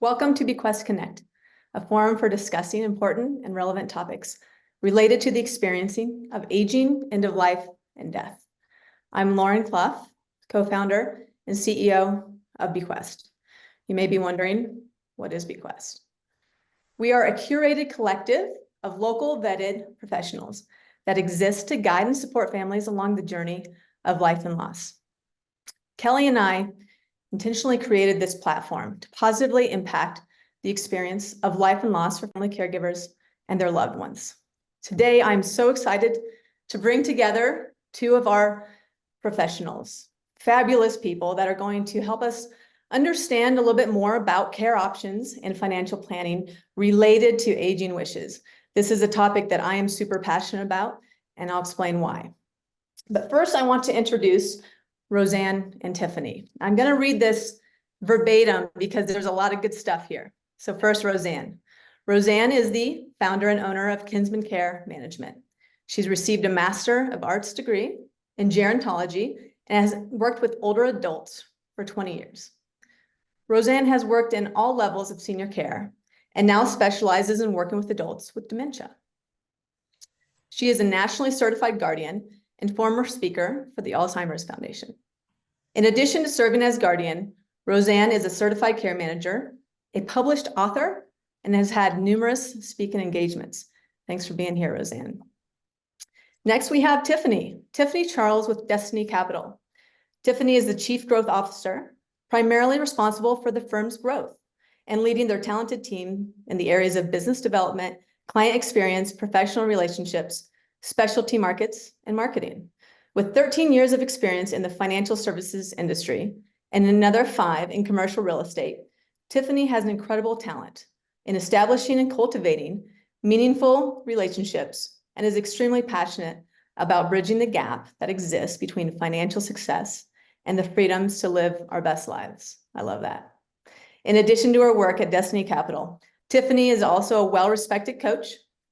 Welcome to bQuest Connect, a forum for discussing important and relevant topics related to the experiencing of aging, end of life, and death. I'm Lauren Clough, co-founder and CEO of bQuest. You may be wondering, what is bQuest? We are a curated collective of local vetted professionals that exist to guide and support families along the journey of life and loss. Kelly and I intentionally created this platform to positively impact the experience of life and loss for family caregivers and their loved ones. Today, I'm so excited to bring together two of our professionals, fabulous people that are going to help us understand a little bit more about care options and financial planning related to aging wishes. This is a topic that I am super passionate about, and I'll explain why. But first, I want to introduce Roseanne and Tiffany. I'm going to read this verbatim because there's a lot of good stuff here. So first, Roseanne. Roseanne is the founder and owner of Kinsman Care Management. She's received a Master of Arts degree in gerontology and has worked with older adults for 20 years. Roseanne has worked in all levels of senior care and now specializes in working with adults with dementia. She is a nationally certified guardian and former speaker for the Alzheimer's Foundation. In addition to serving as guardian, Roseanne is a certified care manager, a published author, and has had numerous speaking engagements. Thanks for being here, Roseanne. Next, we have Tiffany. Tiffany Charles with Destiny Capital. Tiffany is the Chief Growth Officer, primarily responsible for the firm's growth and leading their talented team in the areas of business development, client experience, professional relationships, specialty markets, and marketing. With 13 years of experience in the financial services industry and another 5 in commercial real estate, Tiffany has an incredible talent in establishing and cultivating meaningful relationships and is extremely passionate about bridging the gap that exists between financial success and the freedoms to live our best lives. I love that. In addition to her work at Destiny Capital, Tiffany is also a well-respected coach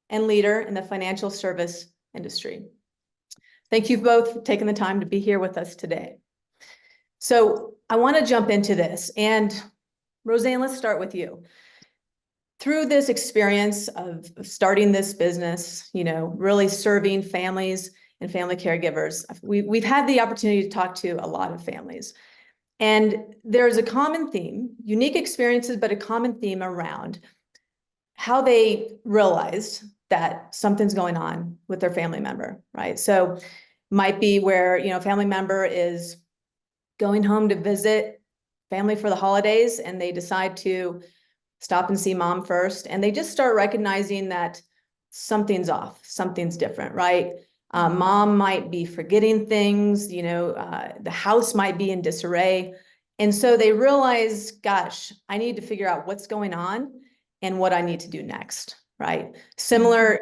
and leader in the financial service industry. Thank you both for taking the time to be here with us today. So I want to jump into this. And Roseanne, let's start with you. Through this experience of starting this business, really serving families and family caregivers, we've had the opportunity to talk to a lot of families. And there's a common theme, unique experiences, but a common theme around how they realized that something's going on with their family member, right? So might be where, a family member is going home to visit family for the holidays and they decide to stop and see mom first. And they just start recognizing that something's off, something's different, right? Mom might be forgetting things, the house might be in disarray. And so they realize, gosh, I need to figure out what's going on and what I need to do next, right? Similar,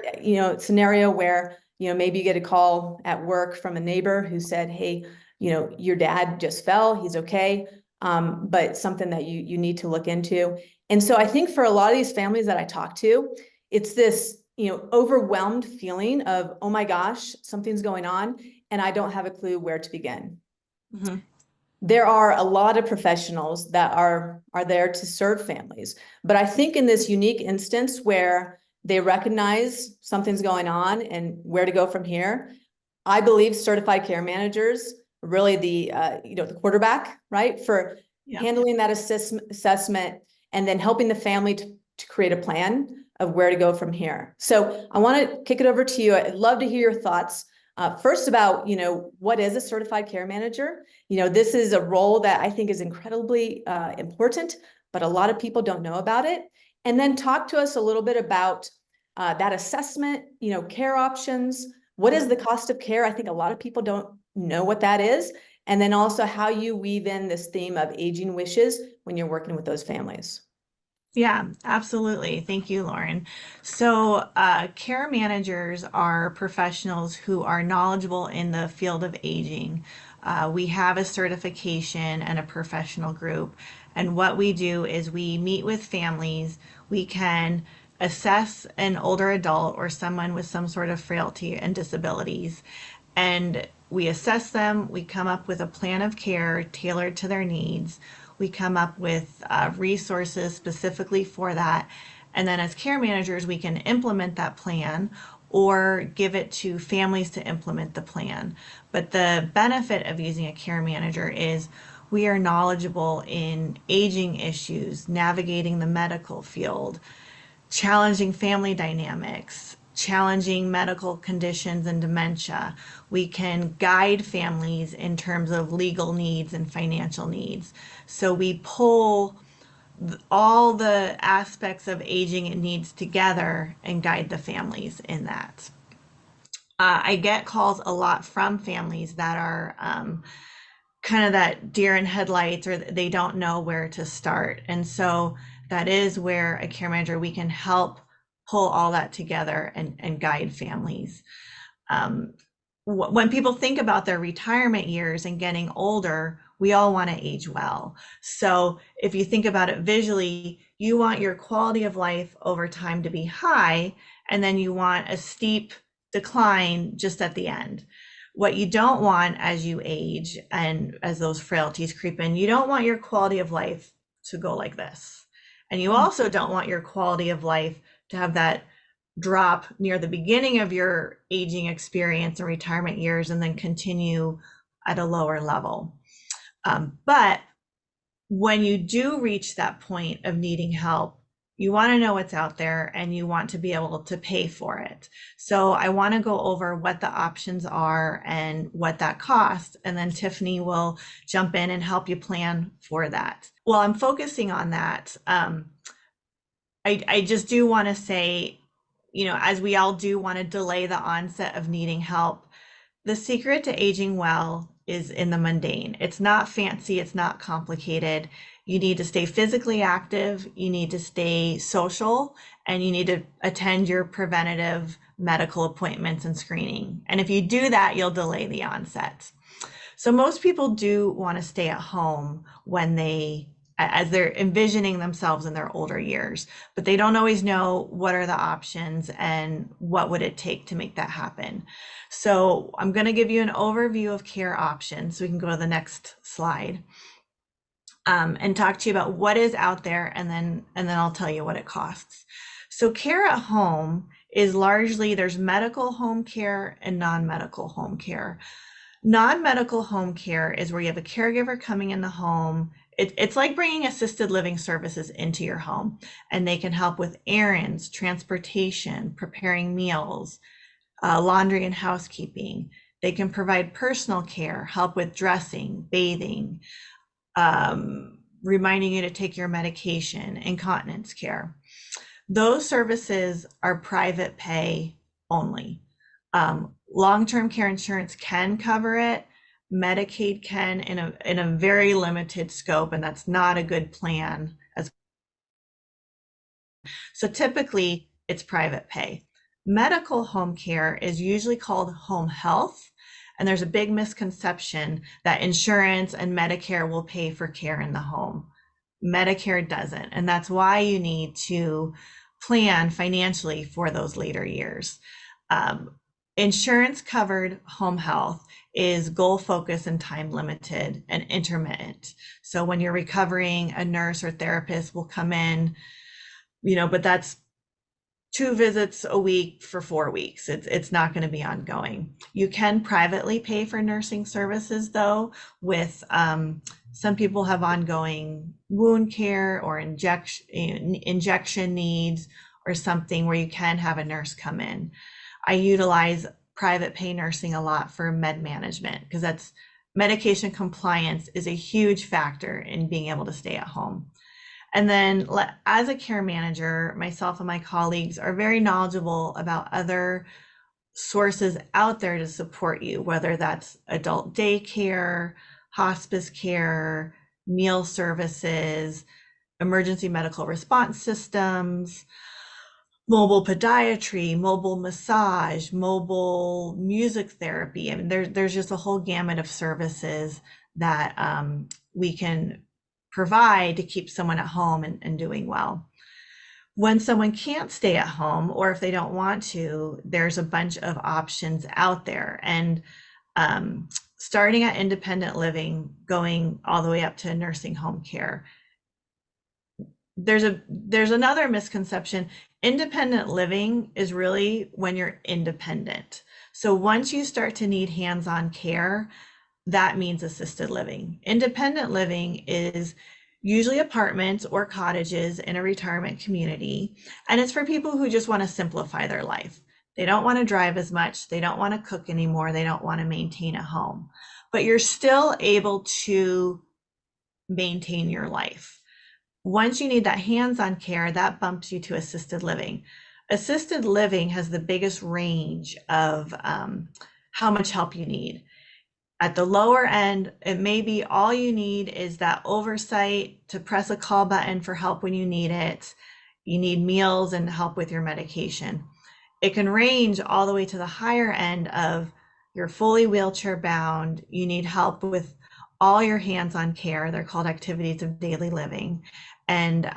scenario where, maybe you get a call at work from a neighbor who said, hey, your dad just fell, he's okay, but something that you need to look into. And so I think for a lot of these families that I talk to, it's this, overwhelmed feeling of, oh my gosh, something's going on, and I don't have a clue where to begin. Mm-hmm. There are a lot of professionals that are there to serve families. But I think in this unique instance where they recognize something's going on and where to go from here, I believe certified care managers are really the quarterback, right? For handling that assessment and then helping the family to create a plan of where to go from here. So I want to kick it over to you. I'd love to hear your thoughts. First about, what is a certified care manager? This is a role that I think is incredibly important, but a lot of people don't know about it. And then talk to us a little bit about that assessment, care options. What is the cost of care? I think a lot of people don't know what that is. And then also how you weave in this theme of aging wishes when you're working with those families. Yeah, absolutely. Thank you, Lauren. So, care managers are professionals who are knowledgeable in the field of aging. We have a certification and a professional group. And what we do is we meet with families. We can assess an older adult or someone with some sort of frailty and disabilities. And we assess them. We come up with a plan of care tailored to their needs. We come up with resources specifically for that. And then as care managers, we can implement that plan or give it to families to implement the plan. But the benefit of using a care manager is we are knowledgeable in aging issues, navigating the medical field, challenging family dynamics, challenging medical conditions and dementia. We can guide families in terms of legal needs and financial needs. So we pull all the aspects of aging and needs together and guide the families in that. I get calls a lot from families that are kind of that deer in headlights, or they don't know where to start. And so that is where a care manager, we can help pull all that together and guide families. When people think about their retirement years and getting older, we all want to age well. So if you think about it visually, you want your quality of life over time to be high, and then you want a steep decline just at the end. What you don't want as you age and as those frailties creep in, you don't want your quality of life to go like this. And you also don't want your quality of life to have that drop near the beginning of your aging experience and retirement years and then continue at a lower level. But when you do reach that point of needing help, you want to know what's out there and you want to be able to pay for it. So I want to go over what the options are and what that costs. And then Tiffany will jump in and help you plan for that. Well, I'm focusing on that. I just do want to say, as we all do want to delay the onset of needing help, the secret to aging well is in the mundane. It's not fancy, it's not complicated. You need to stay physically active, you need to stay social, and you need to attend your preventative medical appointments and screening. And if you do that, you'll delay the onset. So most people do want to stay at home as they're envisioning themselves in their older years, but they don't always know what are the options and what would it take to make that happen. So I'm going to give you an overview of care options. So we can go to the next slide and talk to you about what is out there, and then I'll tell you what it costs. So care at home is largely, there's medical home care and non-medical home care. Non-medical home care is where you have a caregiver coming in the home. It's like bringing assisted living services into your home, and they can help with errands, transportation, preparing meals, laundry and housekeeping. They can provide personal care, help with dressing, bathing, reminding you to take your medication, incontinence care. Those services are private pay only. Long-term care insurance can cover it. Medicaid can in a very limited scope, and that's not a good plan. So typically it's private pay. Medical home care is usually called home health, and there's a big misconception that insurance and Medicare will pay for care in the home. Medicare doesn't, and that's why you need to plan financially for those later years. Insurance covered home health is goal focused and time limited and intermittent. So when you're recovering, a nurse or therapist will come in, but that's 2 visits a week for 4 weeks. It's not going to be ongoing. You can privately pay for nursing services though, with some people have ongoing wound care or injection needs or something where you can have a nurse come in. I utilize private pay nursing a lot for med management because that's medication compliance is a huge factor in being able to stay at home. And then as a care manager, myself and my colleagues are very knowledgeable about other sources out there to support you, whether that's adult daycare, hospice care, meal services, emergency medical response systems, mobile podiatry, mobile massage, mobile music therapy. I mean, there's just a whole gamut of services that we can provide to keep someone at home and doing well. When someone can't stay at home, or if they don't want to, there's a bunch of options out there. And starting at independent living, going all the way up to nursing home care. There's another misconception. Independent living is really when you're independent. So once you start to need hands-on care, that means assisted living. Independent living is usually apartments or cottages in a retirement community, and it's for people who just want to simplify their life. They don't want to drive as much, they don't want to cook anymore, they don't want to maintain a home, but you're still able to maintain your life. Once you need that hands-on care, that bumps you to assisted living. Assisted living has the biggest range of how much help you need. At the lower end, it may be all you need is that oversight to press a call button for help when you need it. You need meals and help with your medication. It can range all the way to the higher end of you're fully wheelchair bound. You need help with all your hands-on care. They're called activities of daily living. And,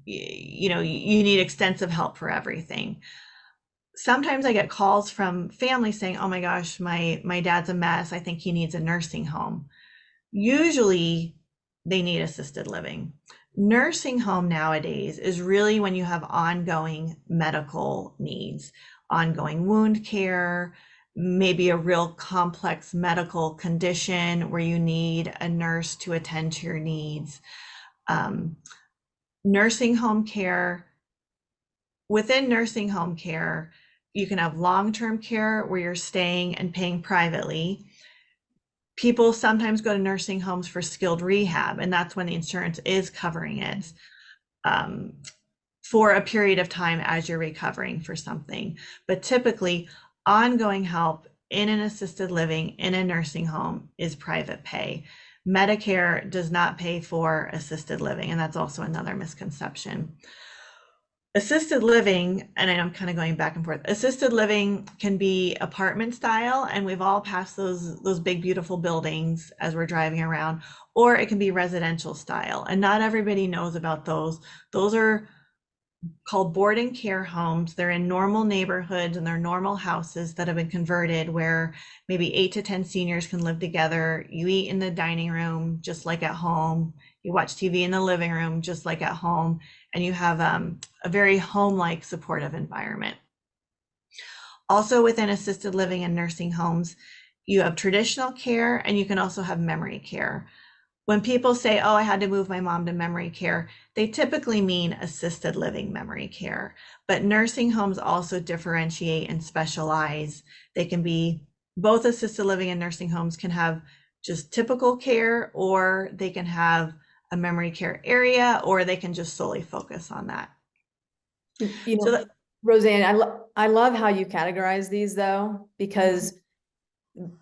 you need extensive help for everything. Sometimes I get calls from families saying, oh my gosh, my dad's a mess. I think he needs a nursing home. Usually they need assisted living. Nursing home nowadays is really when you have ongoing medical needs, ongoing wound care, maybe a real complex medical condition where you need a nurse to attend to your needs. Nursing home care, within nursing home care, you can have long-term care where you're staying and paying privately. People sometimes go to nursing homes for skilled rehab, and that's when the insurance is covering it for a period of time as you're recovering for something. But typically, ongoing help in an assisted living in a nursing home is private pay. Medicare does not pay for assisted living, and that's also another misconception. Assisted living, and I'm kind of going back and forth, assisted living can be apartment style, and we've all passed those big, beautiful buildings as we're driving around, or it can be residential style, and not everybody knows about those. Those are called board and care homes. They're in normal neighborhoods and they're normal houses that have been converted where maybe 8 to 10 seniors can live together. You eat in the dining room just like at home. You watch TV in the living room just like at home, and you have a very home-like supportive environment. Also within assisted living and nursing homes, you have traditional care and you can also have memory care. When people say, oh, I had to move my mom to memory care, they typically mean assisted living memory care. But nursing homes also differentiate and specialize. They can be, both assisted living and nursing homes can have just typical care, or they can have a memory care area, or they can just solely focus on that. So Roseanne, I love how you categorize these though, because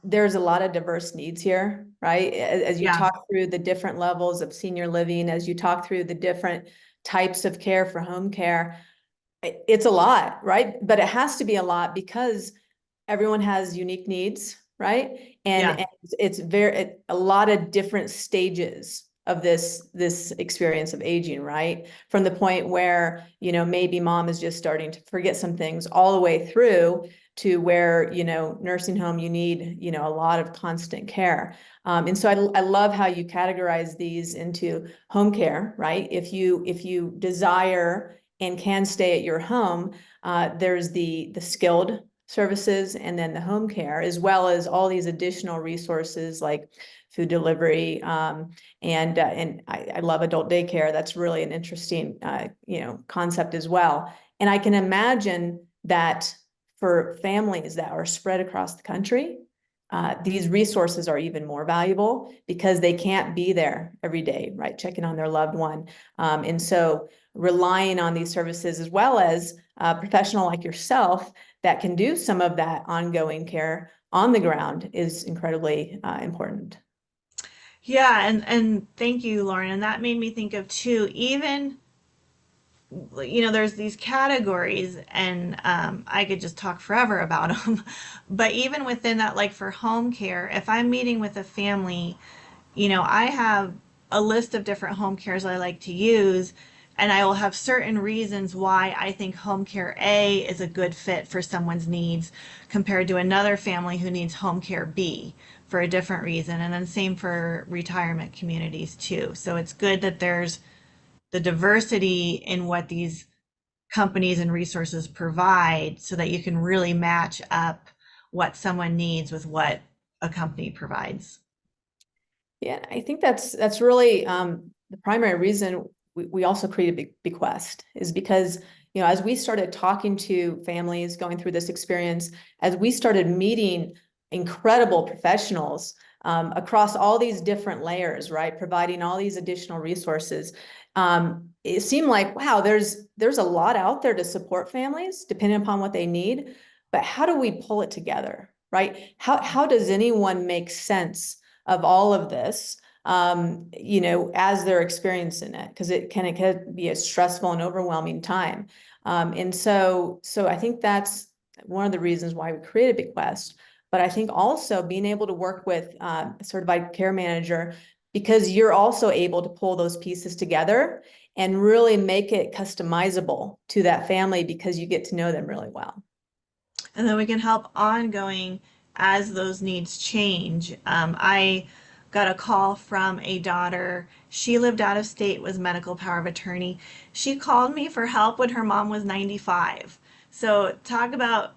there's a lot of diverse needs here, right? As you yeah, talk through the different levels of senior living, as you talk through the different types of care for home care, it's a lot, right? But it has to be a lot because everyone has unique needs, right? And it's a lot of different stages of this experience of aging, right? From the point where, maybe mom is just starting to forget some things all the way through to where, nursing home, you need, a lot of constant care. And so I love how you categorize these into home care, right? If you desire and can stay at your home, there's the skilled services and then the home care, as well as all these additional resources like food delivery. And I love adult daycare. That's really an interesting, concept as well. And I can imagine that for families that are spread across the country, these resources are even more valuable because they can't be there every day, right? Checking on their loved one. And so relying on these services, as well as a professional like yourself that can do some of that ongoing care on the ground, is incredibly important. Yeah, and thank you, Lauren. And that made me think of too, even, there's these categories, and I could just talk forever about them. But even within that, like for home care, if I'm meeting with a family, I have a list of different home cares I like to use. and I will have certain reasons why I think home care A is a good fit for someone's needs compared to another family who needs home care B for a different reason. And then same for retirement communities too. So it's good that there's the diversity in what these companies and resources provide so that you can really match up what someone needs with what a company provides. Yeah, I think that's really the primary reason we also created bQuest is because, as we started talking to families going through this experience, as we started meeting incredible professionals across all these different layers, right, providing all these additional resources, it seemed like, wow, there's a lot out there to support families depending upon what they need, but how do we pull it together, right? How does anyone make sense of all of this, as they're experiencing it, because it can be a stressful and overwhelming time. And so I think that's one of the reasons why we created bQuest. But I think also being able to work with a certified care manager, because you're also able to pull those pieces together and really make it customizable to that family because you get to know them really well. And then we can help ongoing as those needs change. I got a call from a daughter. She lived out of state, was medical power of attorney. She called me for help when her mom was 95. So talk about,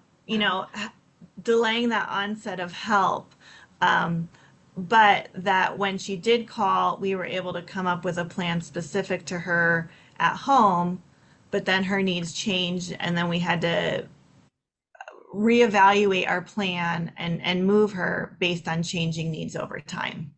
delaying that onset of help. Um, but that when she did call, we were able to come up with a plan specific to her at home. But then her needs changed, and then we had to reevaluate our plan and move her based on changing needs over time.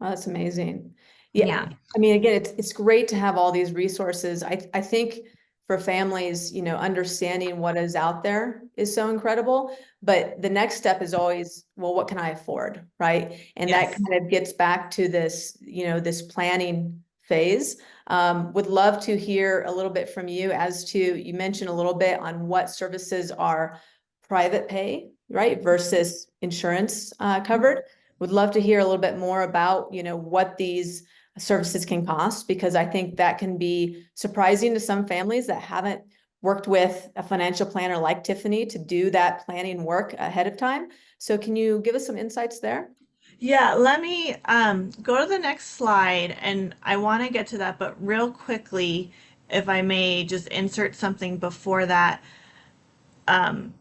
Oh, that's amazing. Yeah. Yeah. I mean, again, it's great to have all these resources. I think for families, understanding what is out there is so incredible. But the next step is always, well, what can I afford? Right. And that Yes. kind of gets back to this, this planning phase. Would love to hear a little bit from you as to, you mentioned a little bit on what services are private pay, right, versus insurance covered. Would love to hear a little bit more about, what these services can cost, because I think that can be surprising to some families that haven't worked with a financial planner like Tiffany to do that planning work ahead of time. So can you give us some insights there? Yeah, let me go to the next slide, and I want to get to that, but real quickly, if I may just insert something before that. Um,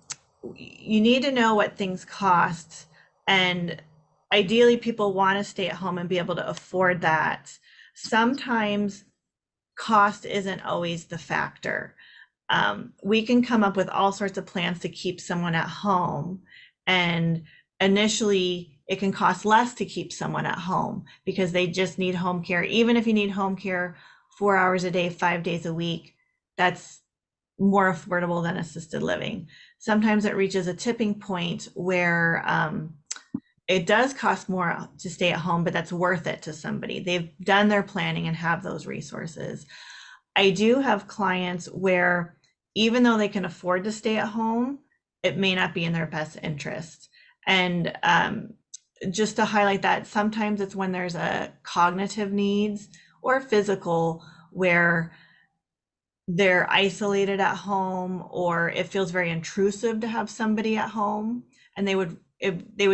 you need to know what things cost, and ideally people want to stay at home and be able to afford that. Sometimes cost isn't always the factor. We can come up with all sorts of plans to keep someone at home, and initially it can cost less to keep someone at home because they just need home care. Even if you need home care 4 hours a day, 5 days a week, that's more affordable than assisted living. Sometimes it reaches a tipping point where it does cost more to stay at home, but that's worth it to somebody. They've done their planning and have those resources. I do have clients where even though they can afford to stay at home, it may not be in their best interest. And just to highlight that, sometimes it's when there's a cognitive needs or physical where they're isolated at home, or it feels very intrusive to have somebody at home, and they would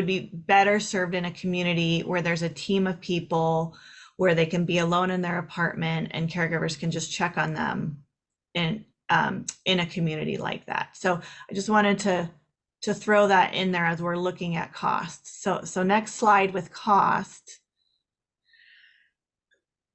be better served in a community where there's a team of people, where they can be alone in their apartment and caregivers can just check on them in a community like that. So I just wanted to throw that in there as we're looking at costs. So next slide with cost.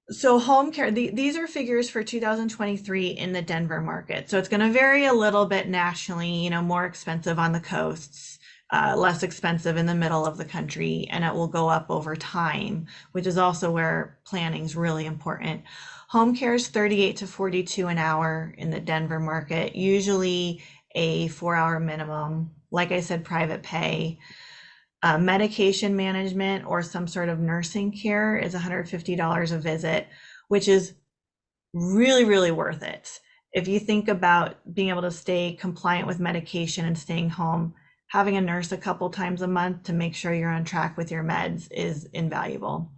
So home care, these are figures for 2023 in the Denver market. So it's going to vary a little bit nationally, more expensive on the coasts, less expensive in the middle of the country, and it will go up over time, which is also where planning is really important. Home care is 38 to 42 an hour in the Denver market, usually a 4-hour minimum. Like I said, private pay. Medication management or some sort of nursing care is $150 a visit, which is really, really worth it. If you think about being able to stay compliant with medication and staying home, having a nurse a couple times a month to make sure you're on track with your meds is invaluable.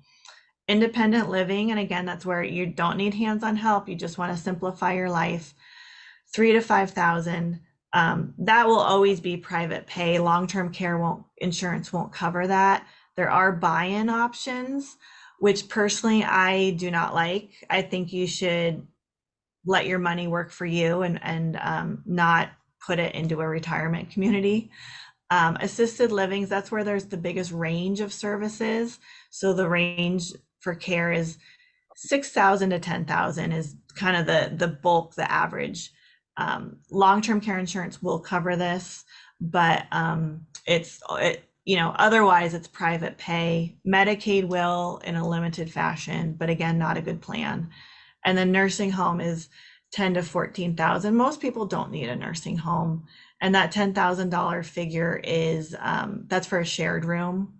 independent living, and again, that's where you don't need hands-on help. You just want to simplify your life. 3 to 5,000. That will always be private pay. Long-term care insurance won't cover that. There are buy-in options, which personally I do not like. I think you should let your money work for you and not put it into a retirement community. Assisted livings, that's where there's the biggest range of services. So the range for care is 6,000 to 10,000 is kind of the bulk, the average. Long-term care insurance will cover this, but otherwise it's private pay. Medicaid will in a limited fashion, but again, not a good plan. And then nursing home is 10 to 14,000. Most people don't need a nursing home. And that $10,000 figure is, that's for a shared room.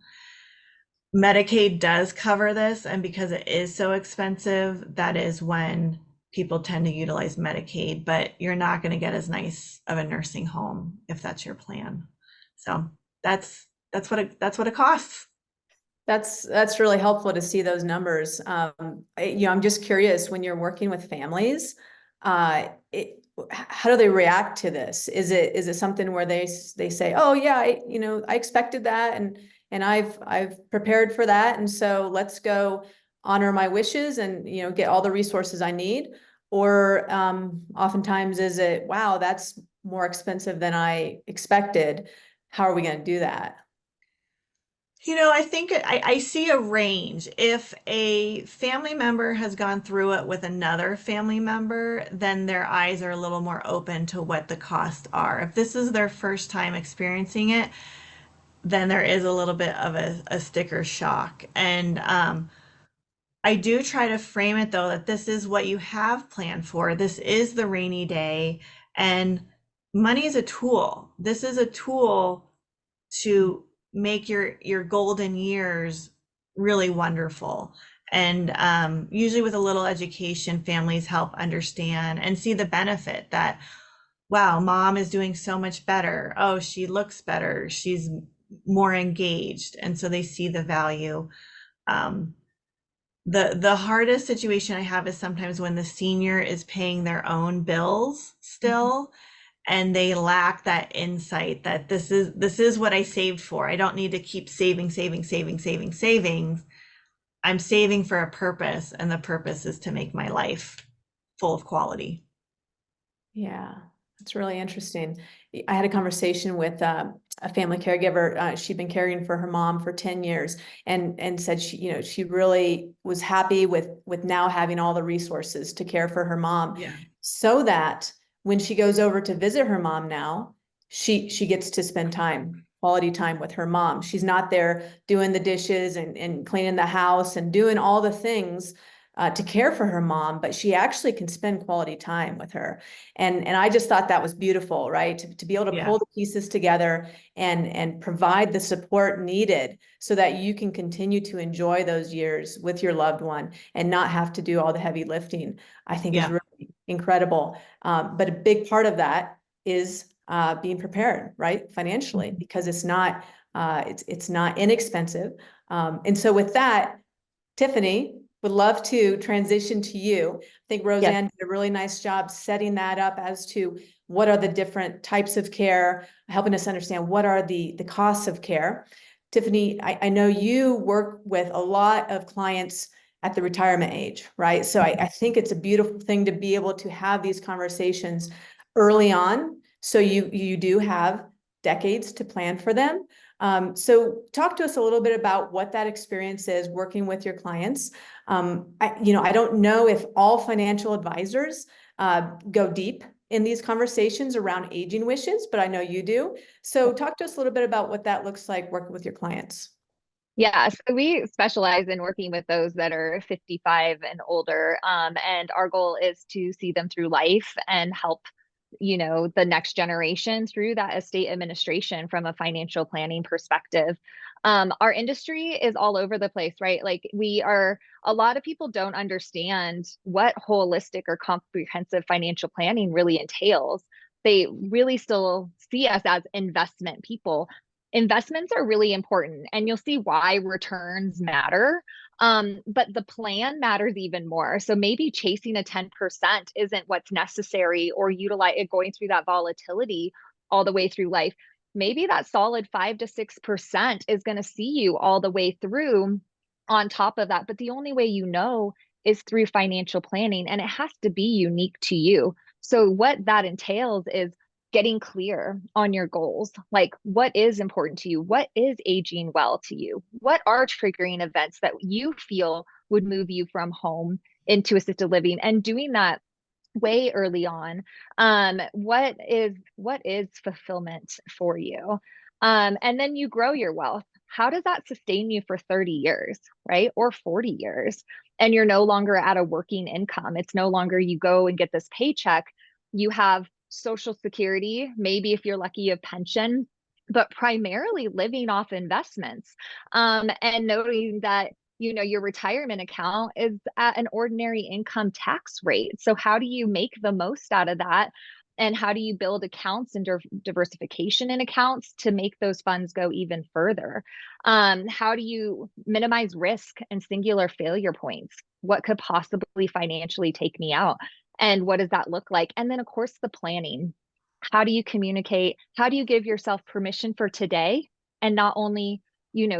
Medicaid does cover this, and because it is so expensive, that is when people tend to utilize Medicaid, but you're not going to get as nice of a nursing home if that's your plan. So that's what it costs. That's really helpful to see those numbers. I'm just curious, when you're working with families, how do they react to this? Is it something where they say, oh yeah, I expected that, and I've prepared for that, and so let's go honor my wishes and get all the resources I need? Or oftentimes is it, wow, that's more expensive than I expected. How are we going to do that? I think I see a range. If a family member has gone through it with another family member, then their eyes are a little more open to what the costs are. If this is their first time experiencing it, then there is a little bit of a sticker shock. And I do try to frame it though that this is what you have planned for. This is the rainy day, and money is a tool. This is a tool to make your golden years really wonderful. And usually with a little education, families help understand and see the benefit that, wow, mom is doing so much better. Oh, she looks better. She's more engaged. And so they see the value. Um, the hardest situation I have is sometimes when the senior is paying their own bills still, and they lack that insight that this is what I saved for. I don't need to keep saving. I'm saving for a purpose, and the purpose is to make my life full of quality. Yeah, that's really interesting. I had a conversation with a family caregiver. She'd been caring for her mom for 10 years, and said she really was happy with now having all the resources to care for her mom. Yeah. So that when she goes over to visit her mom now, she gets to spend quality time with her mom. She's not there doing the dishes and cleaning the house and doing all the things to care for her mom, but she actually can spend quality time with her. And I just thought that was beautiful, right? To be able to Yeah. pull the pieces together and provide the support needed so that you can continue to enjoy those years with your loved one and not have to do all the heavy lifting, I think is Yeah. really incredible. But a big part of that is being prepared, right? Financially, because it's not inexpensive. And so with that, Tiffany, would love to transition to you. I think Yes. Roseanne did a really nice job setting that up as to what are the different types of care, helping us understand what are the costs of care. Tiffany, I know you work with a lot of clients at the retirement age, right? So I think it's a beautiful thing to be able to have these conversations early on. So you do have decades to plan for them. So talk to us a little bit about what that experience is working with your clients. I don't know if all financial advisors go deep in these conversations around aging wishes, but I know you do. So talk to us a little bit about what that looks like working with your clients. Yeah, so we specialize in working with those that are 55 and older. And our goal is to see them through life and help, the next generation through that estate administration from a financial planning perspective. Our industry is all over the place, right? A lot of people don't understand what holistic or comprehensive financial planning really entails. They really still see us as investment people. Investments are really important, and you'll see why returns matter. But the plan matters even more. So maybe chasing a 10% isn't what's necessary, or utilize it going through that volatility all the way through life. Maybe that solid 5 to 6% is going to see you all the way through on top of that. But the only way you know is through financial planning, and it has to be unique to you. So what that entails is getting clear on your goals. Like, what is important to you? What is aging well to you? What are triggering events that you feel would move you from home into assisted living? And doing that way early on. What is fulfillment for you? And then you grow your wealth. How does that sustain you for 30 years, right? Or 40 years? And you're no longer at a working income. It's no longer you go and get this paycheck. You have Social Security, maybe if you're lucky, you have pension, but primarily living off investments. And noting that your retirement account is at an ordinary income tax rate. So how do you make the most out of that? And how do you build accounts and diversification in accounts to make those funds go even further? How do you minimize risk and singular failure points? What could possibly financially take me out? And what does that look like? And then, of course, the planning. How do you communicate? How do you give yourself permission for today, and not only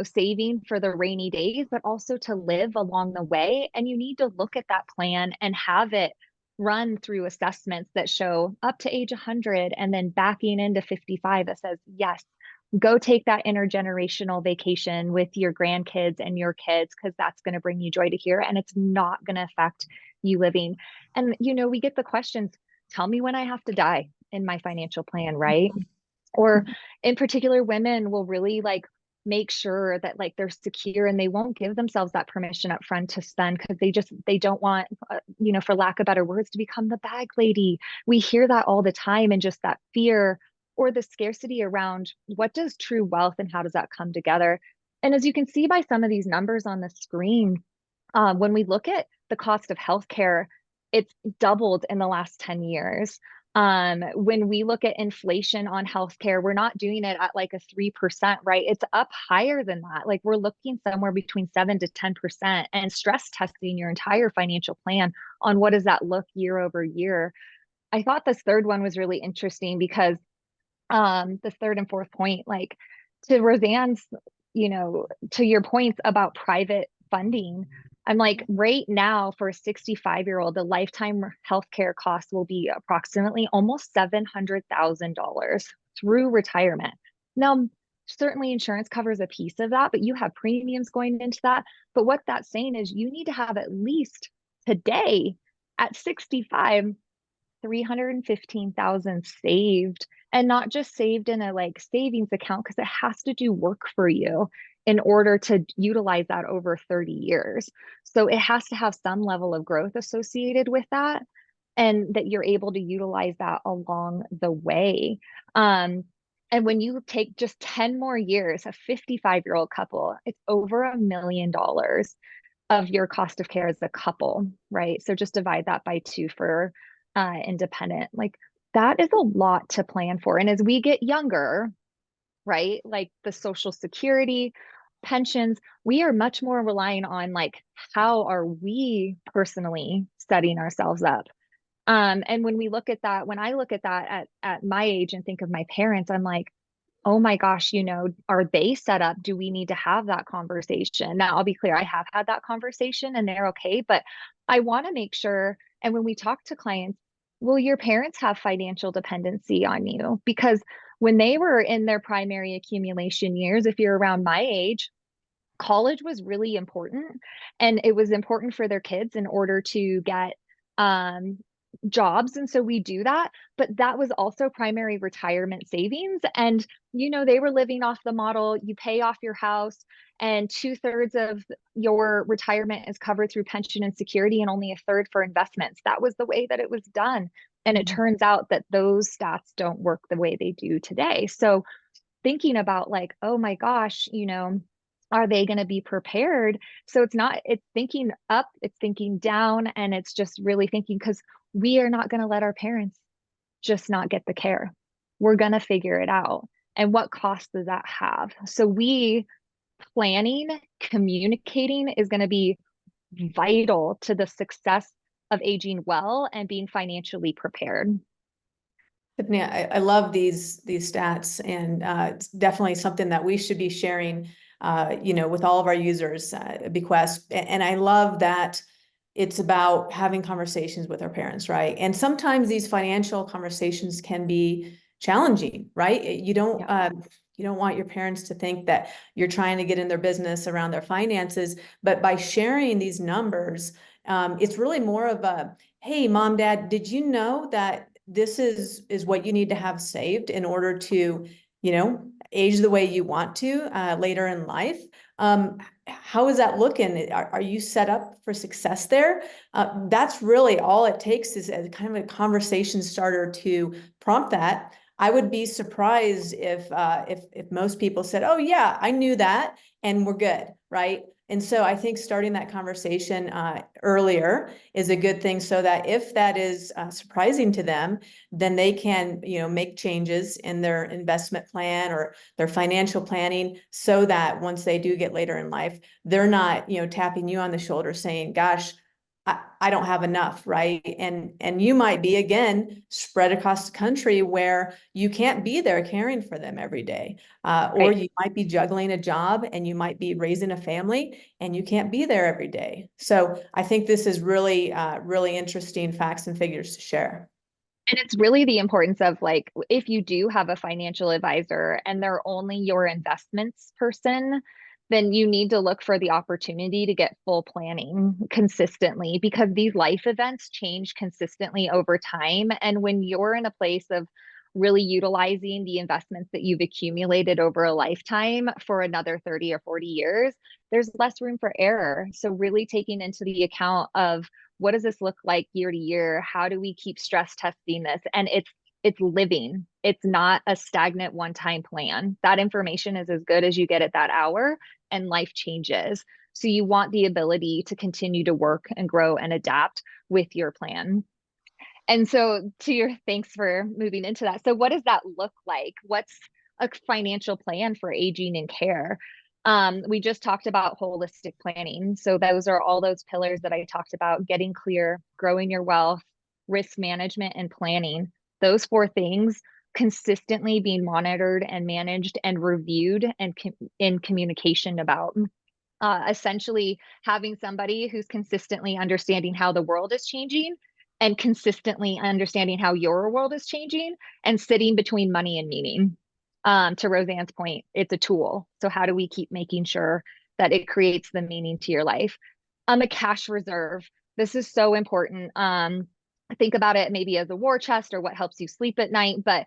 saving for the rainy days, but also to live along the way? And you need to look at that plan and have it run through assessments that show up to age 100, and then backing into 55 that says, yes, go take that intergenerational vacation with your grandkids and your kids, because that's going to bring you joy to hear, and it's not going to affect you living. And, we get the questions, tell me when I have to die in my financial plan, right? Or in particular, women will really make sure that they're secure, and they won't give themselves that permission up front to spend, because they don't want, for lack of better words, to become the bag lady. We hear that all the time, and just that fear or the scarcity around what does true wealth and how does that come together. And as you can see by some of these numbers on the screen, when we look at the cost of healthcare, it's doubled in the last 10 years. When we look at inflation on healthcare, we're not doing it at a 3%, right? It's up higher than that. We're looking somewhere between 7 to 10%, and stress testing your entire financial plan on what does that look year over year. I thought this third one was really interesting, because the third and fourth point, to Roseanne's, to your points about private funding, I'm right now for a 65-year-old, the lifetime healthcare cost will be approximately almost $700,000 through retirement. Now, certainly insurance covers a piece of that, but you have premiums going into that. But what that's saying is you need to have at least today at 65, 315,000 saved, and not just saved in a savings account, because it has to do work for you in order to utilize that over 30 years. So it has to have some level of growth associated with that, and that you're able to utilize that along the way. And when you take just 10 more years, a 55-year-old couple, it's over $1 million of your cost of care as a couple, right? So just divide that by 2 for independent. That is a lot to plan for. And as we get younger, right, the Social Security, pensions, we are much more relying on how are we personally setting ourselves up. And when we look at that, when I look at that at my age and think of my parents, I'm like, oh my gosh, are they set up? Do we need to have that conversation? Now, I'll be clear, I have had that conversation and they're okay, but I want to make sure. And when we talk to clients, will your parents have financial dependency on you? Because when they were in their primary accumulation years, if you're around my age, college was really important, and it was important for their kids in order to get jobs. And so we do that, but that was also primary retirement savings. And, they were living off the model, you pay off your house and 2/3 of your retirement is covered through pension and security, and only 1/3 for investments. That was the way that it was done. And it turns out that those stats don't work the way they do today. So thinking about oh my gosh, are they going to be prepared? So it's thinking up, it's thinking down, and it's just really thinking, because we are not going to let our parents just not get the care. We're going to figure it out. And what cost does that have? So we planning, communicating is going to be vital to the success of aging well and being financially prepared. Tiffany, I love these stats, and it's definitely something that we should be sharing, with all of our users, bQuest. And I love that it's about having conversations with our parents, right? And sometimes these financial conversations can be challenging, right? You don't want your parents to think that you're trying to get in their business around their finances, but by sharing these numbers, it's really more of a, hey, mom, dad, did you know that this is what you need to have saved in order to, age the way you want to later in life? How is that looking? Are you set up for success there? That's really all it takes, is a kind of a conversation starter to prompt that. I would be surprised if most people said, "Oh yeah, I knew that," and we're good, right? And so I think starting that conversation earlier is a good thing, so that if that is surprising to them, then they can, make changes in their investment plan or their financial planning, so that once they do get later in life, they're not, tapping you on the shoulder saying, "Gosh, I don't have enough," right? And you might be, again, spread across the country where you can't be there caring for them every day. Or you might be juggling a job, and you might be raising a family, and you can't be there every day. So I think this is really, really interesting facts and figures to share. And it's really the importance of, like, if you do have a financial advisor and they're only your investments person, then you need to look for the opportunity to get full planning consistently, because these life events change consistently over time. And when you're in a place of really utilizing the investments that you've accumulated over a lifetime for another 30 or 40 years, there's less room for error. So really taking into the account of, what does this look like year to year? How do we keep stress testing this? And it's living. It's not a stagnant one-time plan. That information is as good as you get at that hour, and life changes. So you want the ability to continue to work and grow and adapt with your plan. And so, thanks for moving into that. So what does that look like? What's a financial plan for aging and care? We just talked about holistic planning. So those are all those pillars that I talked about: getting clear, growing your wealth, risk management, and planning. Those four things consistently being monitored and managed and reviewed and in communication about. Essentially having somebody who's consistently understanding how the world is changing and consistently understanding how your world is changing, and sitting between money and meaning. To Roseanne's point, it's a tool. So how do we keep making sure that it creates the meaning to your life? A cash reserve. This is so important. Think about it maybe as a war chest, or what helps you sleep at night. But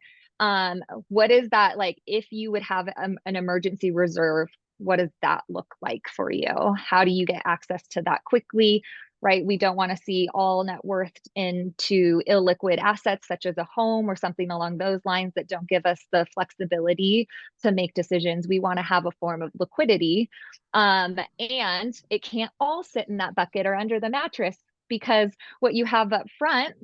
what is that like? If you would have an emergency reserve, what does that look like for you? How do you get access to that quickly? Right? We don't want to see all net worth into illiquid assets, such as a home or something along those lines, that don't give us the flexibility to make decisions. We want to have a form of liquidity. And it can't all sit in that bucket or under the mattress, because what you have up front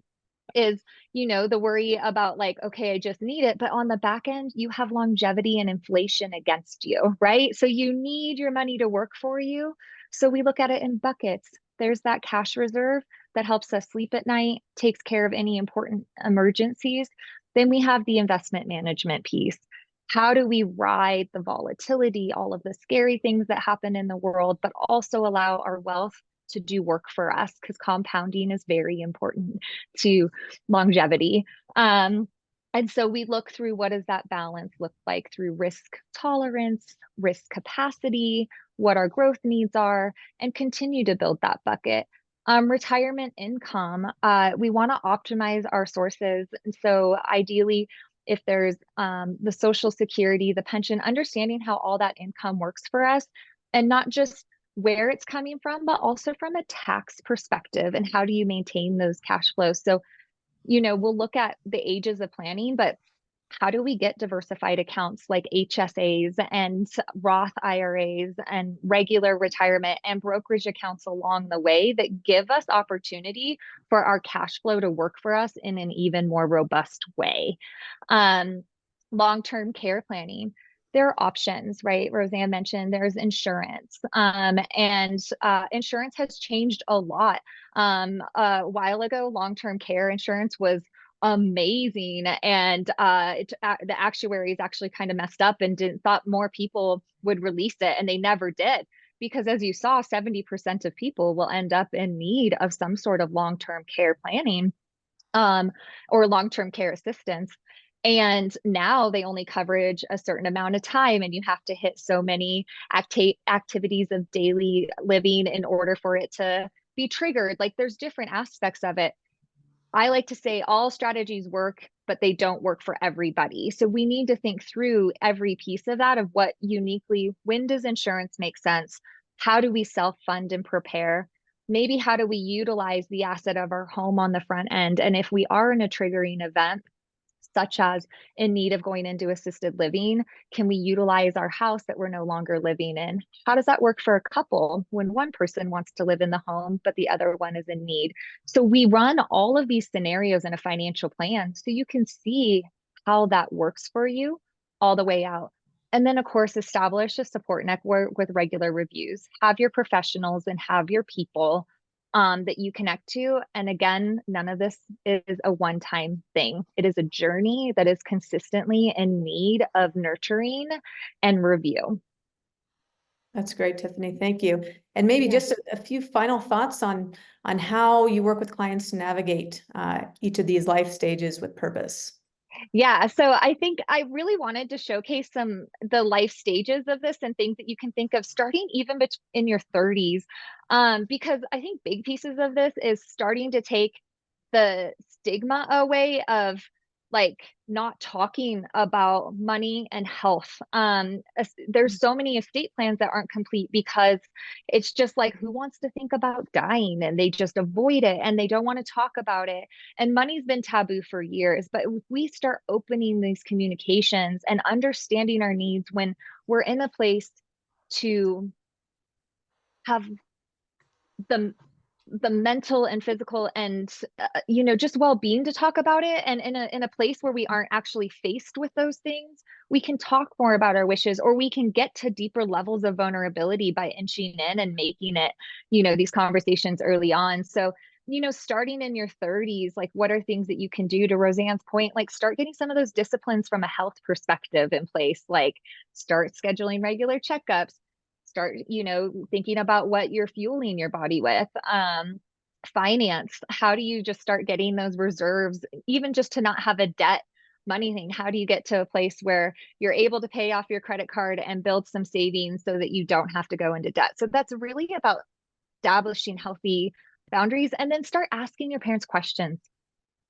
is, the worry about, like, okay, I just need it. But on the back end, you have longevity and inflation against you, right? So you need your money to work for you. So we look at it in buckets. There's that cash reserve that helps us sleep at night, takes care of any important emergencies. Then we have the investment management piece. How do we ride the volatility, all of the scary things that happen in the world, but also allow our wealth to do work for us? Because compounding is very important to longevity. And so we look through, what does that balance look like through risk tolerance, risk capacity, what our growth needs are, and continue to build that bucket. Retirement income, we want to optimize our sources. And so ideally, if there's the Social Security, the pension, understanding how all that income works for us, and not just where it's coming from, but also from a tax perspective, and how do you maintain those cash flows? So, we'll look at the ages of planning, but how do we get diversified accounts like HSAs and Roth IRAs and regular retirement and brokerage accounts along the way that give us opportunity for our cash flow to work for us in an even more robust way? Long-term care planning. there are options, right? Roseanne mentioned there's insurance, and insurance has changed a lot. A while ago, long-term care insurance was amazing, and the actuaries actually kind of messed up and didn't thought more people would release it, and they never did. Because as you saw, 70% of people will end up in need of some sort of long-term care planning, um, or long-term care assistance. And now they only coverage a certain amount of time, and you have to hit so many activities of daily living in order for it to be triggered. Like there's different aspects of it. I like to say all strategies work, but they don't work for everybody. So we need to think through every piece of that, of what uniquely, when does insurance make sense? How do we self-fund and prepare? Maybe how do we utilize the asset of our home on the front end? And if we are in a triggering event, such as in need of going into assisted living, can we utilize our house that we're no longer living in? How does that work for a couple when one person wants to live in the home, but the other one is in need? So we run all of these scenarios in a financial plan so you can see how that works for you all the way out. And then, of course, establish a support network with regular reviews. Have your professionals and have your people that you connect to. And again, none of this is a one-time thing. It is a journey that is consistently in need of nurturing and review. That's great, Tiffany. Thank you. And maybe Yeah. just a few final thoughts on how you work with clients to navigate each of these life stages with purpose. Yeah, so I think I really wanted to showcase the life stages of this and things that you can think of starting even in your 30s, because I think big pieces of this is starting to take the stigma away of like not talking about money and health. There's so many estate plans that aren't complete because it's just like, who wants to think about dying, and they just avoid it and they don't want to talk about it. And money's been taboo for years, but if we start opening these communications and understanding our needs when we're in a place to have the mental and physical and just well-being to talk about it, and in a place where we aren't actually faced with those things, we can talk more about our wishes, or we can get to deeper levels of vulnerability by inching in and making it these conversations early on. So starting in your 30s, like what are things that you can do, to Roseanne's point, like start getting some of those disciplines from a health perspective in place, like start scheduling regular checkups, start thinking about what you're fueling your body with. Finance, how do you just start getting those reserves, even just to not have a debt money thing? How do you get to a place where you're able to pay off your credit card and build some savings so that you don't have to go into debt? So that's really about establishing healthy boundaries, and then start asking your parents questions.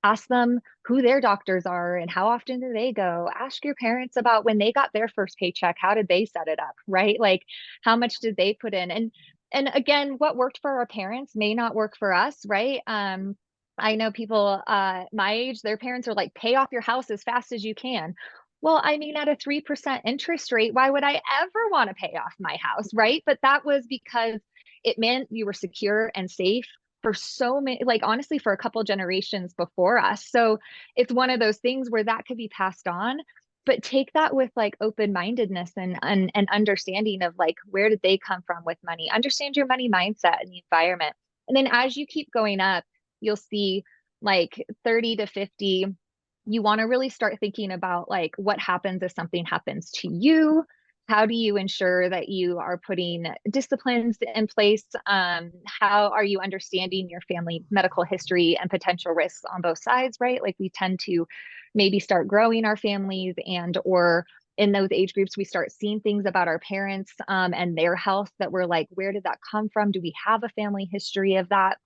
Ask them who their doctors are and how often do they go. Ask your parents about when they got their first paycheck, how did they set it up, right? Like how much did they put in? And again, what worked for our parents may not work for us, right? I know people my age, their parents are like, pay off your house as fast as you can. Well, I mean, at a 3% interest rate, why would I ever want to pay off my house, right? But that was because it meant you were secure and safe for so many, like honestly, for a couple generations before us. So it's one of those things where that could be passed on, but take that with like open-mindedness and understanding of like, where did they come from with money? Understand your money mindset and the environment. And then as you keep going up, you'll see like 30 to 50, you want to really start thinking about like what happens if something happens to you. How do you ensure that you are putting disciplines in place? How are you understanding your family medical history and potential risks on both sides, right? Like we tend to maybe start growing our families, and or in those age groups, we start seeing things about our parents and their health that we're like, where did that come from? Do we have a family history of that?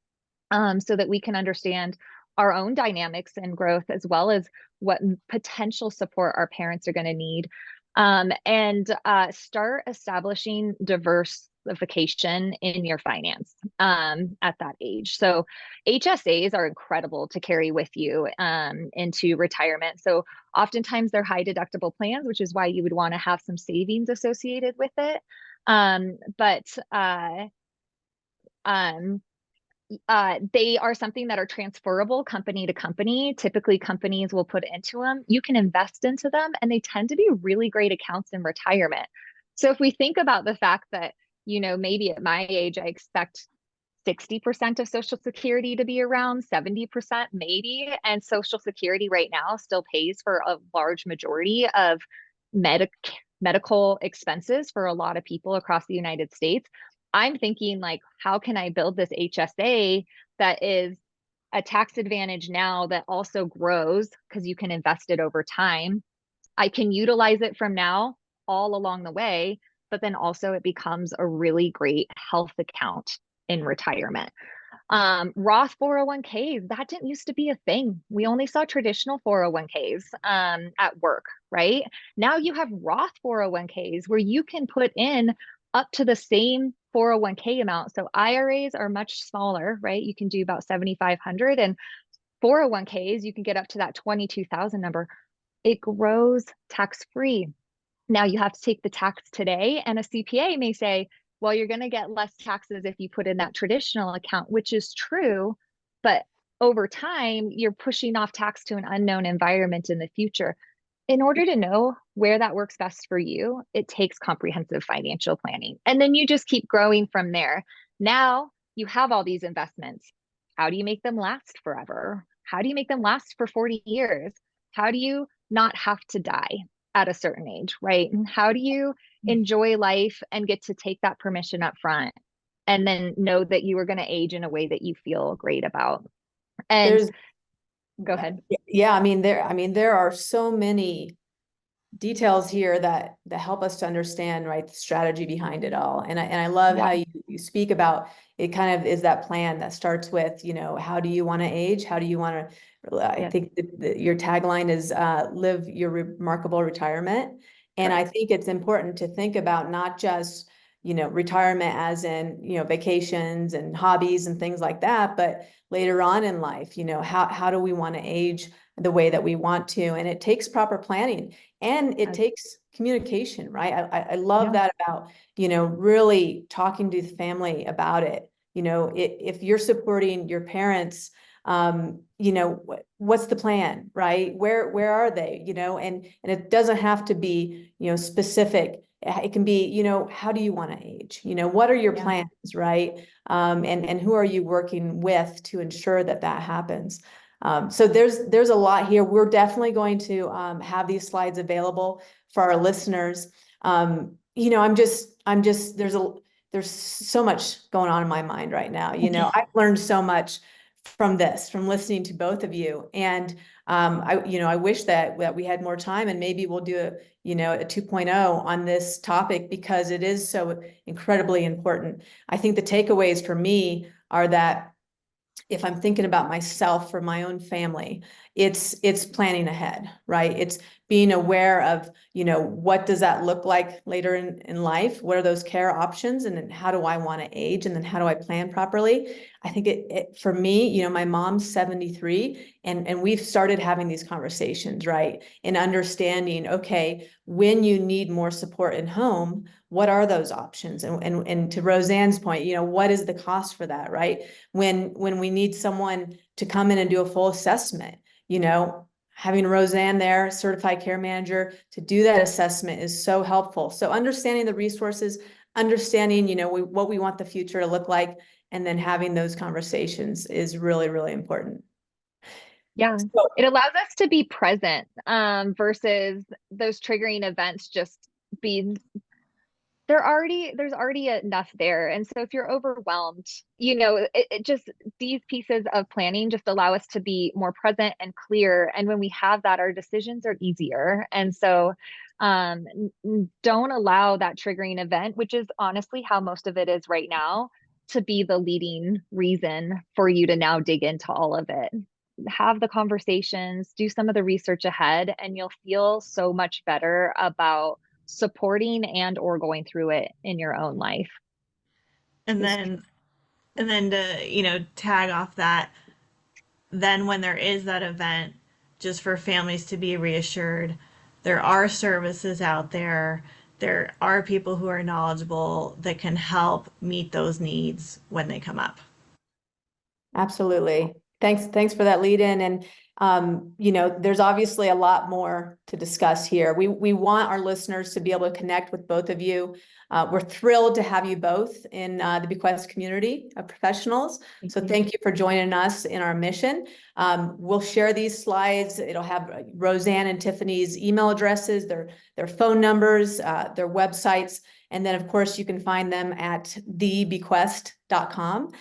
So that we can understand our own dynamics and growth, as well as what potential support our parents are going to need. And start establishing diversification in your finance at that age. So HSAs are incredible to carry with you into retirement. So oftentimes they're high deductible plans, which is why you would want to have some savings associated with it. But They are something that are transferable company to company. Typically, companies will put into them. You can invest into them, and they tend to be really great accounts in retirement. So if we think about the fact that, maybe at my age, I expect 60% of Social Security to be around, 70% maybe. And Social Security right now still pays for a large majority of medical expenses for a lot of people across the United States. I'm thinking, like, how can I build this HSA that is a tax advantage now that also grows because you can invest it over time? I can utilize it from now all along the way, but then also it becomes a really great health account in retirement. Roth 401ks, that didn't used to be a thing. We only saw traditional 401ks at work, right? Now you have Roth 401ks where you can put in up to the same 401k amount. So IRAs are much smaller, right? You can do about 7,500, and 401ks, you can get up to that 22,000 number. It grows tax-free. Now you have to take the tax today, and a CPA may say, well, you're going to get less taxes if you put in that traditional account, which is true. But over time, you're pushing off tax to an unknown environment in the future. In order to know where that works best for you, it takes comprehensive financial planning. And then you just keep growing from there. Now you have all these investments. How do you make them last forever? How do you make them last for 40 years? How do you not have to die at a certain age, right? And how do you enjoy life and get to take that permission up front and then know that you are going to age in a way that you feel great about? And There's, go ahead. yeah, there are so many details here that help us to understand, right, the strategy behind it all. And I love how you speak about it. Kind of is that plan that starts with, how do you want to age? How do you want to, I think your tagline is live your remarkable retirement. And I think it's important to think about not just, retirement as in, vacations and hobbies and things like that, but later on in life, how do we want to age the way that we want to? And it takes proper planning, and it takes communication, right? I love that about, really talking to the family about it. If you're supporting your parents, what's the plan, right? Where are they? And it doesn't have to be, specific. It can be, how do you want to age? What are your plans, right? And who are you working with to ensure that happens? So there's a lot here. We're definitely going to have these slides available for our listeners. There's so much going on in my mind right now. I've learned so much from listening to both of you. And I wish that we had more time, and maybe we'll do a 2.0 on this topic, because it is so incredibly important. I think the takeaways for me are that if I'm thinking about myself for my own family, it's planning ahead, right? It's being aware of, what does that look like later in life? What are those care options? And then how do I want to age? And then how do I plan properly? I think it for me, my mom's 73, and we've started having these conversations, right? And understanding, okay, when you need more support in home, what are those options? And to Roseanne's point, what is the cost for that, right? When we need someone to come in and do a full assessment, having Roseanne there, certified care manager, to do that assessment is so helpful. So understanding the resources, understanding, what we want the future to look like, and then having those conversations is really, really important. Yeah, So, it allows us to be present versus those triggering events just being there's already enough there. And so if you're overwhelmed, it just, these pieces of planning just allow us to be more present and clear. And when we have that, our decisions are easier. And so don't allow that triggering event, which is honestly how most of it is right now, to be the leading reason for you to now dig into all of it. Have the conversations, do some of the research ahead, and you'll feel so much better about supporting and or going through it in your own life. And then to, tag off that, then when there is that event, just for families to be reassured, there are services out there. There are people who are knowledgeable that can help meet those needs when they come up. Absolutely. Thanks for that lead in. And there's obviously a lot more to discuss here. We want our listeners to be able to connect with both of you. We're thrilled to have you both in the bQuest community of professionals. So thank you for joining us in our mission. We'll share these slides. It'll have Roseanne and Tiffany's email addresses, their phone numbers, their websites. And then, of course, you can find them at thebquest.com.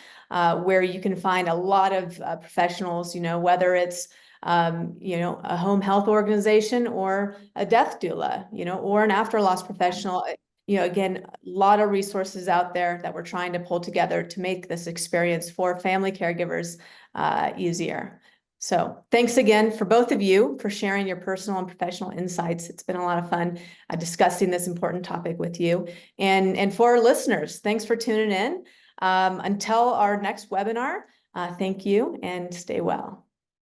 Where you can find a lot of professionals, whether it's, a home health organization or a death doula, or an after loss professional. Again, a lot of resources out there that we're trying to pull together to make this experience for family caregivers easier. So thanks again for both of you for sharing your personal and professional insights. It's been a lot of fun discussing this important topic with you. And for our listeners, thanks for tuning in. Until our next webinar, thank you and stay well.